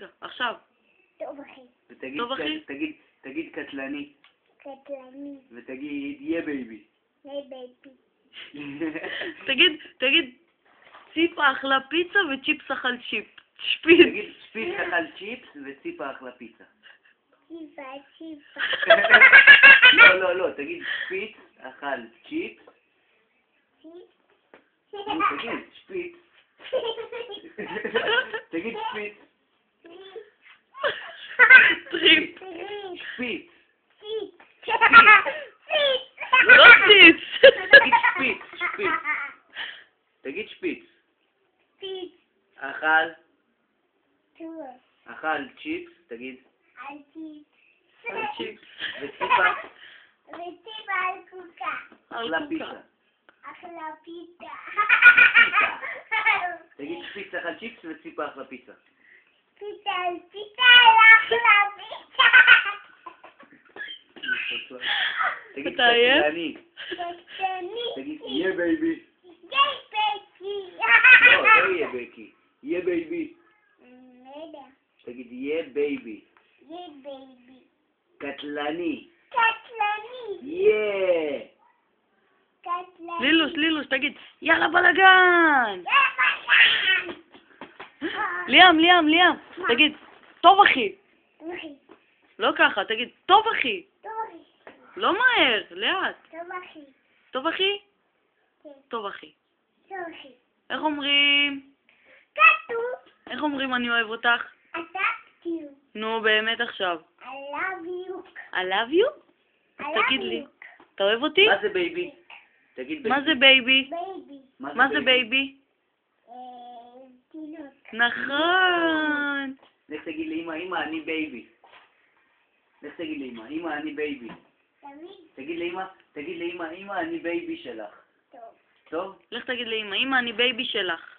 רגע, עכשיו. טוב אחי. טוב, אחי? תגיד קטלני. קטלני. ותגיד יא בייבי. היי בייבי. תגיד, ציפה אכלה פיצה וצ'יפס אכל צ'יפ. שפיץ. תגיד שפיץ אכל צ'יפס וציפה אכלה פיצה. ציפה, ציפה. לא, תגיד שפיץ אכל צ'יפס. תגיד שפיץ. תגיד שפיץ. טריפ. שפיץ. לא ציץ. תגיד שפיץ. תגיד שפיץ. אכל צ'יפס, תגיד. צ'יפס. וציפה וציפה על קוקה. אכלה פיצה. אכלה פיתה. תגיד שפיץ אכל צ'יפס וציפה אכלה פיצה. פיתה על פיתה אכלה פיתה. תגיד אתה עייף? קטלני. תגיד יא בייבי. לא יא בקי. יא בייבי. תגיד יא בייבי. קטלני. יא. לילוש, תגיד, יאללה בלגן! ליאם, תגיד, טוב אחי. לא ככה, תגיד, טוב אחי. לא מהר, לאט. טוב אחי? טוב אחי. איך אומרים? איך אומרים אני אוהב אותך? נו, באמת עכשיו. I love you? תגיד לי, אתה אוהב אותי? מה זה בייבי? תגיד מה זה בייבי? בייבי. מה זה בייבי? תינוק. נכון. לך תגיד לאמא, אני בייבי. לך תגיד לאמא, אמא, אני בייבי. תמיד תגיד לאמא, אני בייבי שלך. טוב. טוב? לך תגיד לאמא, אמא, אני בייבי שלך.